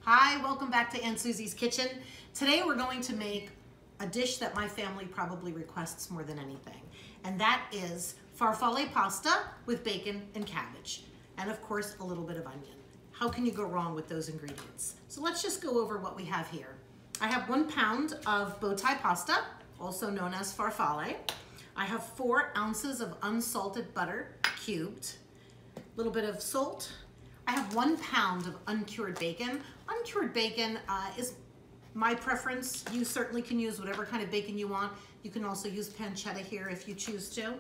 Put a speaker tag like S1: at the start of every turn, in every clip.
S1: Hi, welcome back to Aunt Susie's Kitchen. Today we're going to make a dish that my family probably requests more than anything, and that is farfalle pasta with bacon and cabbage, and of course a little bit of onion. How can you go wrong with those ingredients? So let's just go over what we have here. I have 1 pound of bow tie pasta, also known as farfalle. I have 4 ounces of unsalted butter, cubed, a little bit of salt. I have 1 pound of uncured bacon. Uncured bacon is my preference. You certainly can use whatever kind of bacon you want. You can also use pancetta here if you choose to.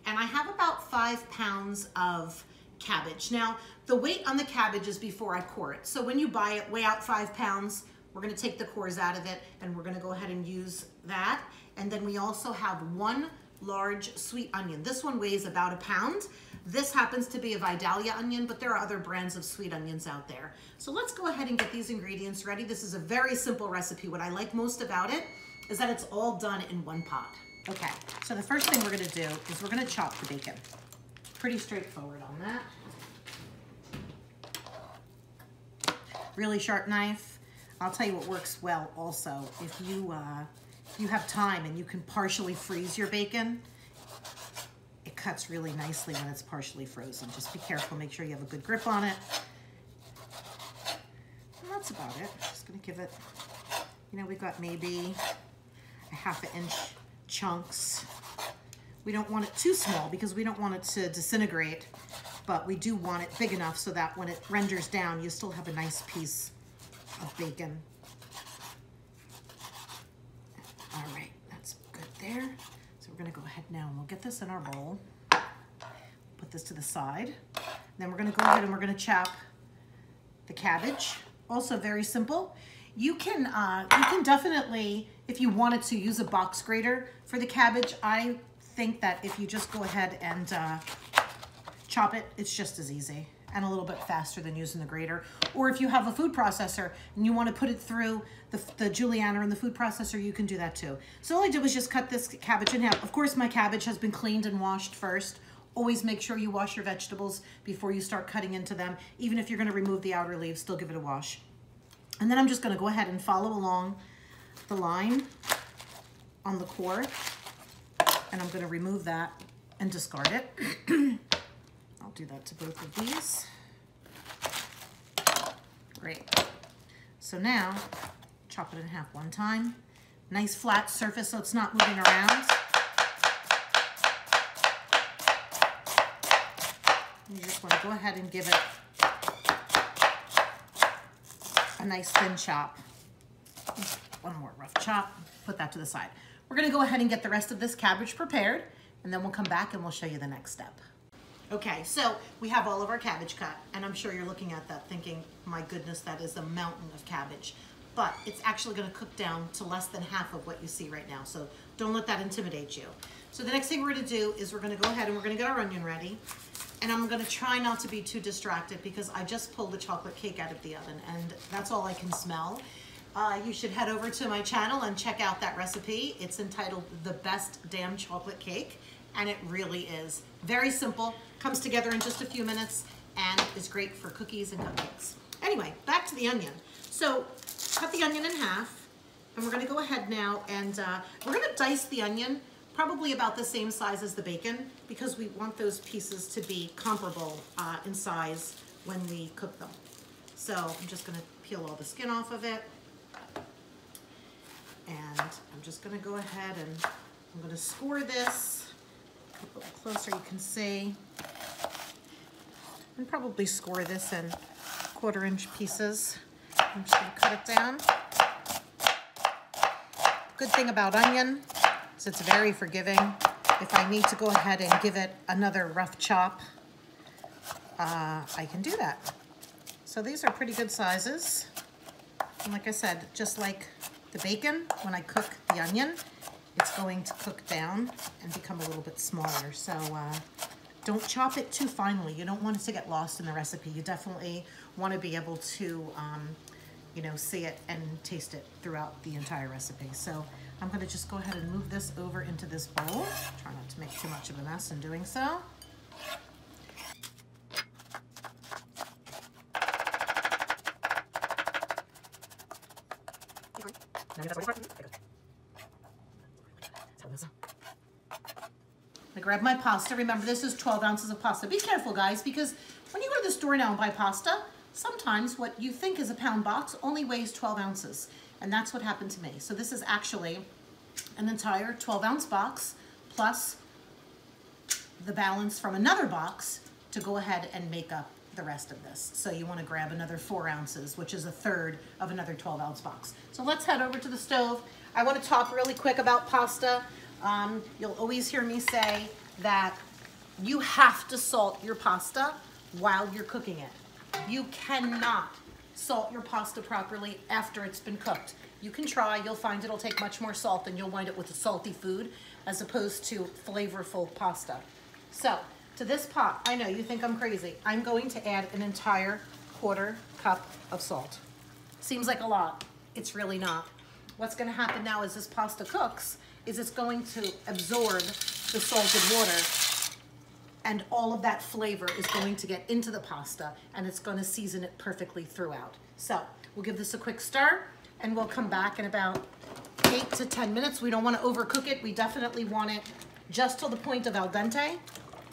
S1: And I have about 5 pounds of cabbage. Now, the weight on the cabbage is before I core it. So when you buy it, weigh out 5 pounds. We're gonna take the cores out of it and we're gonna go ahead and use that. And then we also have 1 large sweet onion. This one weighs about 1 pound. This happens to be a Vidalia onion, but there are other brands of sweet onions out there. So let's go ahead and get these ingredients ready. This is a very simple recipe. What I like most about it is that it's all done in one pot. Okay, so the first thing we're gonna do is we're gonna chop the bacon. Pretty straightforward on that. Really sharp knife. I'll tell you what works well also. If you have time and you can partially freeze your bacon, it cuts really nicely when it's partially frozen. Just be careful, make sure you have a good grip on it. And that's about it. Just gonna give it, we've got maybe a ½ inch chunks. We don't want it too small because we don't want it to disintegrate, but we do want it big enough so that when it renders down, you still have a nice piece of bacon. All right, that's good there. So we're gonna go ahead now and we'll get this in our bowl. Put this to the side. Then we're gonna go ahead and we're gonna chop the cabbage. Also very simple. You can definitely, if you wanted to, use a box grater for the cabbage. I think that if you just go ahead and chop it, it's just as easy and a little bit faster than using the grater. Or if you have a food processor and you want to put it through the julienner in the food processor, you can do that too. So all I did was just cut this cabbage in half. Of course, my cabbage has been cleaned and washed first. Always make sure you wash your vegetables before you start cutting into them. Even if you're gonna remove the outer leaves, still give it a wash. And then I'm just gonna go ahead and follow along the line on the core, and I'm gonna remove that and discard it. I'll do that to both of these. Great. So now, chop it in half one time. Nice flat surface so it's not moving around. You just want to go ahead and give it a nice thin chop. One more rough chop, put that to the side. We're gonna go ahead and get the rest of this cabbage prepared, and then we'll come back and we'll show you the next step. Okay, so we have all of our cabbage cut, and I'm sure you're looking at that thinking, my goodness, that is a mountain of cabbage. But it's actually gonna cook down to less than half of what you see right now, so don't let that intimidate you. So the next thing we're gonna do is we're gonna go ahead and we're gonna get our onion ready, and I'm gonna try not to be too distracted because I just pulled the chocolate cake out of the oven, and that's all I can smell. You should head over to my channel and check out that recipe. It's entitled The Best Damn Chocolate Cake, and it really is. Very simple, comes together in just a few minutes, and is great for cookies and cupcakes. Anyway, back to the onion. So, cut the onion in half, and we're gonna go ahead now and we're gonna dice the onion probably about the same size as the bacon because we want those pieces to be comparable in size when we cook them. So, I'm just gonna peel all the skin off of it. And I'm just gonna go ahead and I'm gonna score this a little closer, you can see. And probably score this in 1/4 inch pieces. I'm just gonna cut it down. Good thing about onion is it's very forgiving. If I need to go ahead and give it another rough chop, I can do that. So these are pretty good sizes. And like I said, just like the bacon, when I cook the onion, it's going to cook down and become a little bit smaller. So don't chop it too finely. You don't want it to get lost in the recipe. You definitely want to be able to, see it and taste it throughout the entire recipe. So I'm going to just go ahead and move this over into this bowl. Try not to make too much of a mess in doing so. I grab my pasta. Remember, this is 12 ounces of pasta. Be careful, guys, because when you go to the store now and buy pasta, sometimes what you think is a pound box only weighs 12 ounces. And that's what happened to me. So this is actually an entire 12-ounce box plus the balance from another box to go ahead and make up the rest of this. So you want to grab another 4 ounces, which is a third of another 12-ounce box. So let's head over to the stove. I want to talk really quick about pasta. You'll always hear me say that you have to salt your pasta while you're cooking it. You cannot salt your pasta properly after it's been cooked. You can try, you'll find it'll take much more salt and you'll wind up with a salty food as opposed to flavorful pasta. So, to this pot, I know you think I'm crazy, I'm going to add an entire 1/4 cup of salt. Seems like a lot, it's really not. What's gonna happen now as this pasta cooks is it's going to absorb the salted water and all of that flavor is going to get into the pasta and it's going to season it perfectly throughout. So we'll give this a quick stir and we'll come back in about 8 to 10 minutes. We don't want to overcook it. We definitely want it just till the point of al dente.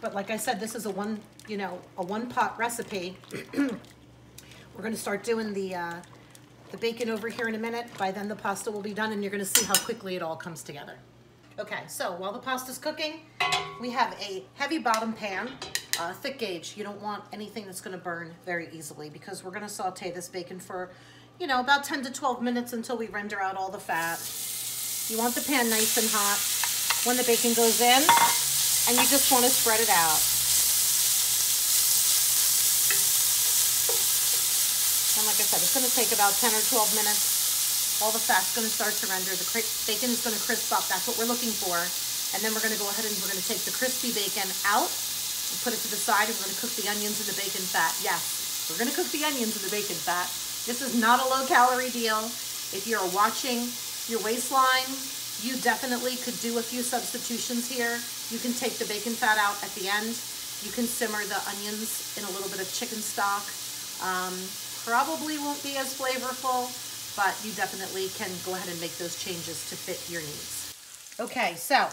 S1: But like I said, this is a one pot recipe. We're going to start doing the bacon over here in a minute. By then the pasta will be done and you're going to see how quickly it all comes together. Okay, so while the pasta's cooking, we have a heavy bottom pan, thick gauge. You don't want anything that's gonna burn very easily because we're gonna saute this bacon for, about 10 to 12 minutes until we render out all the fat. You want the pan nice and hot when the bacon goes in, and you just wanna spread it out. And like I said, it's gonna take about 10 or 12 minutes. All the fat's going to start to render. The bacon is going to crisp up. That's what we're looking for. And then we're going to go ahead and we're going to take the crispy bacon out and put it to the side, and we're going to cook the onions in the bacon fat. Yes, we're going to cook the onions in the bacon fat. This is not a low-calorie deal. If you're watching your waistline, you definitely could do a few substitutions here. You can take the bacon fat out at the end. You can simmer the onions in a little bit of chicken stock. Probably won't be as flavorful, but you definitely can go ahead and make those changes to fit your needs. Okay, so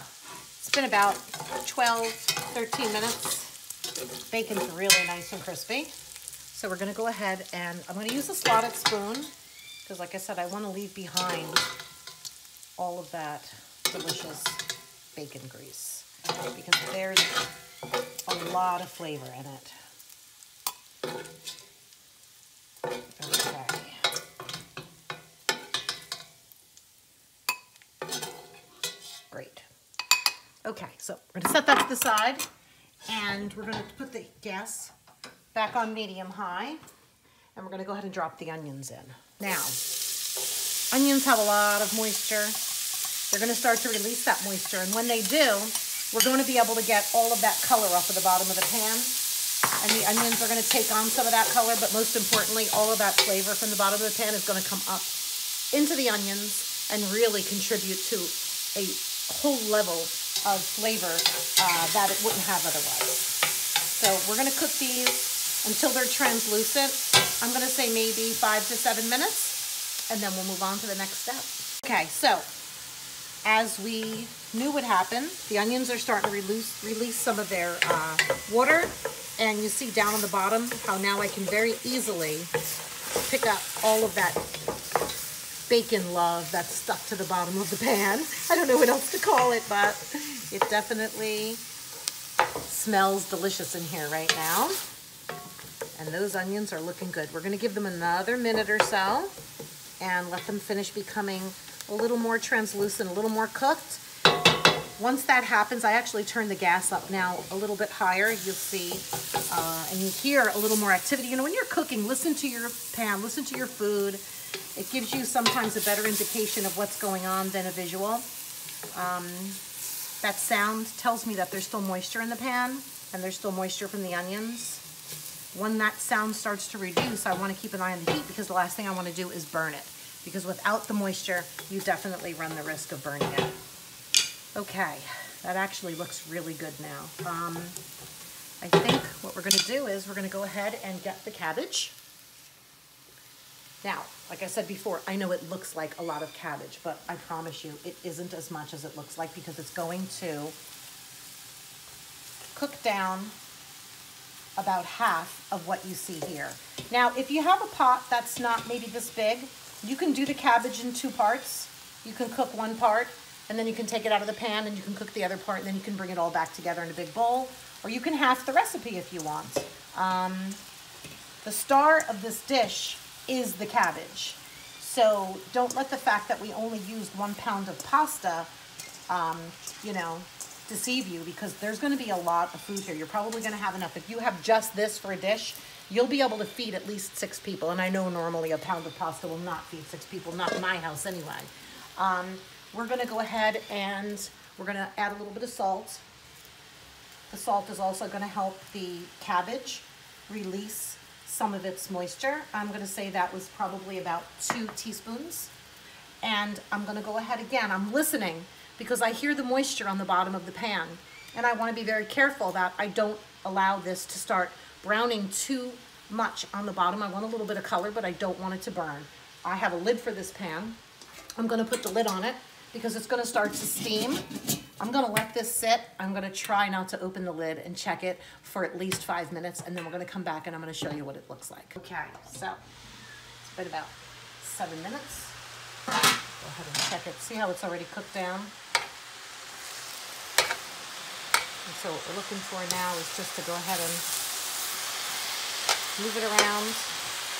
S1: it's been about 12, 13 minutes. Bacon's really nice and crispy. So we're gonna go ahead and I'm gonna use a slotted spoon because like I said, I wanna leave behind all of that delicious bacon grease because there's a lot of flavor in it. Okay. Great. Okay, so we're going to set that to the side, and we're going to put the gas back on medium-high, and we're going to go ahead and drop the onions in. Now, onions have a lot of moisture. They're going to start to release that moisture, and when they do, we're going to be able to get all of that color off of the bottom of the pan, and the onions are going to take on some of that color, but most importantly, all of that flavor from the bottom of the pan is going to come up into the onions and really contribute to a whole level of flavor that it wouldn't have otherwise. So we're going to cook these until they're translucent. I'm going to say maybe 5 to 7 minutes, and then we'll move on to the next step. Okay, so as we knew would happen, the onions are starting to release some of their water, and you see down on the bottom how now I can very easily pick up all of that bacon love that's stuck to the bottom of the pan. I don't know what else to call it, but it definitely smells delicious in here right now. And those onions are looking good. We're gonna give them another minute or so and let them finish becoming a little more translucent, a little more cooked. Once that happens, I actually turn the gas up now a little bit higher, you'll see, and you hear a little more activity. You know, when you're cooking, listen to your pan, listen to your food. It gives you sometimes a better indication of what's going on than a visual. That sound tells me that there's still moisture in the pan and there's still moisture from the onions. When that sound starts to reduce, I want to keep an eye on the heat because the last thing I want to do is burn it. Because without the moisture, you definitely run the risk of burning it. Okay, that actually looks really good now. I think what we're going to do is we're going to go ahead and get the cabbage. Now, like I said before, I know it looks like a lot of cabbage, but I promise you it isn't as much as it looks like, because it's going to cook down about half of what you see here. Now, if you have a pot that's not maybe this big, you can do the cabbage in 2 parts. You can cook one part, and then you can take it out of the pan, and you can cook the other part, and then you can bring it all back together in a big bowl, or you can half the recipe if you want. The star of this dish is the cabbage. So don't let the fact that we only used 1 pound of pasta, you know, deceive you, because there's going to be a lot of food here. You're probably going to have enough. If you have just this for a dish, you'll be able to feed at least 6 people. And I know normally a pound of pasta will not feed 6 people, not in my house anyway. We're going to go ahead and we're going to add a little bit of salt. The salt is also going to help the cabbage release some of its moisture. I'm going to say that was probably about 2 teaspoons. And I'm going to go ahead again. I'm listening because I hear the moisture on the bottom of the pan. And I want to be very careful that I don't allow this to start browning too much on the bottom. I want a little bit of color, but I don't want it to burn. I have a lid for this pan. I'm going to put the lid on it because it's going to start to steam. I'm going to let this sit. I'm going to try not to open the lid and check it for at least 5 minutes, and then we're going to come back and I'm going to show you what it looks like. Okay, so it's been about 7 minutes. Go ahead and check it. See how it's already cooked down? And so what we're looking for now is just to go ahead and move it around.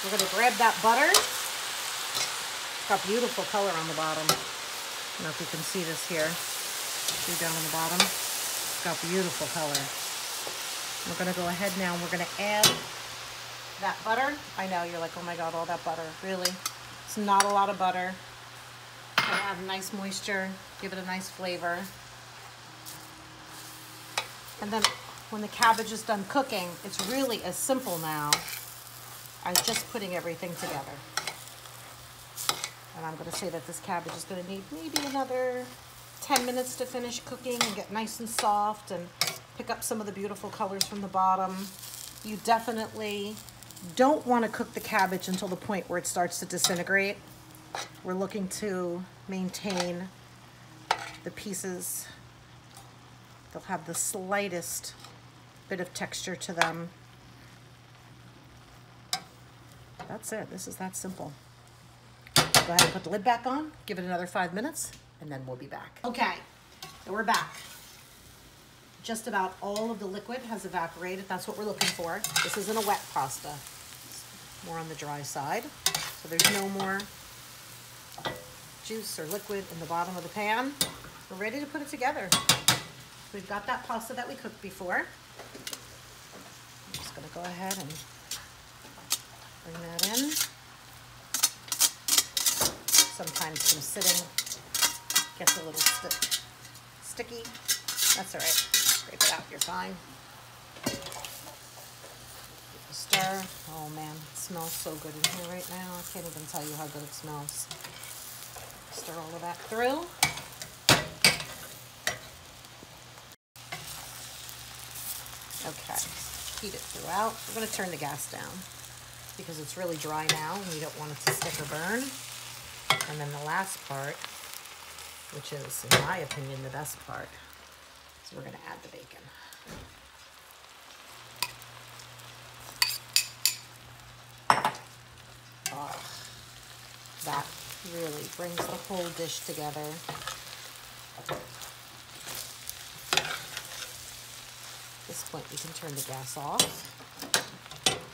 S1: We're going to grab that butter. It's got beautiful color on the bottom. I don't know if you can see this here. See down on the bottom? It's got beautiful color. We're going to go ahead now and we're going to add that butter. I know, you're like, oh my God, all that butter. Really? It's not a lot of butter. It's going to have nice moisture, give it a nice flavor. And then when the cabbage is done cooking, it's really as simple now as just putting everything together. And I'm going to say that this cabbage is going to need maybe another 10 minutes to finish cooking and get nice and soft and pick up some of the beautiful colors from the bottom. You definitely don't want to cook the cabbage until the point where it starts to disintegrate. We're looking to maintain the pieces. They'll have the slightest bit of texture to them. That's it. This is that simple. Go ahead and put the lid back on, give it another 5 minutes, and then we'll be back. Okay, so we're back. Just about all of the liquid has evaporated. That's what we're looking for. This isn't a wet pasta. It's more on the dry side. So there's no more juice or liquid in the bottom of the pan. We're ready to put it together. We've got that pasta that we cooked before. I'm just gonna go ahead and bring that in. Sometimes from sitting gets a little sticky. That's all right. Scrape it out, you're fine. Give it a stir. Oh man, it smells so good in here right now. I can't even tell you how good it smells. Stir all of that through. Okay, heat it throughout. We're going to turn the gas down because it's really dry now and we don't want it to stick or burn. And then the last part, which is, in my opinion, the best part, is we're going to add the bacon. Oh, that really brings the whole dish together. At this point, you can turn the gas off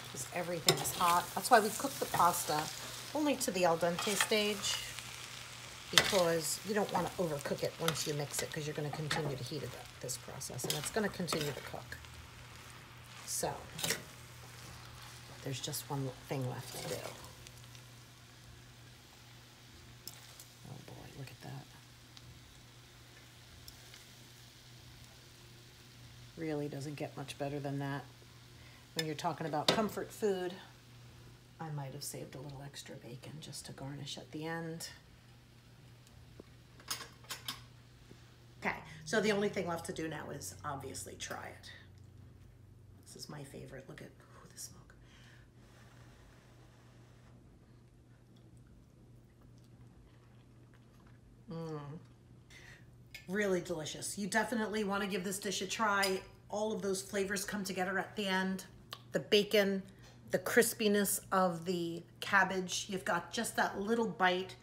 S1: because everything is hot. That's why we cook the pasta only to the al dente stage, because you don't want to overcook it once you mix it, because you're going to continue to heat it up this process, and it's going to continue to cook. So there's just one thing left to do. Oh boy, look at that. Really doesn't get much better than that. When you're talking about comfort food, I might have saved a little extra bacon just to garnish at the end. Okay, so the only thing left to do now is obviously try it. This is my favorite. Look at the smoke. Really delicious. You definitely want to give this dish a try. All of those flavors come together at the end. The bacon, the crispiness of the cabbage. You've got just that little bite.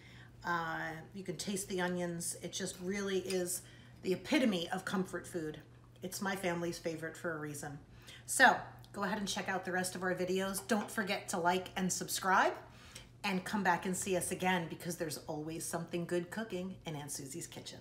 S1: You can taste the onions. It just really is the epitome of comfort food. It's my family's favorite for a reason. So go ahead and check out the rest of our videos. Don't forget to like and subscribe, and come back and see us again, because there's always something good cooking in Aunt Susie's kitchen.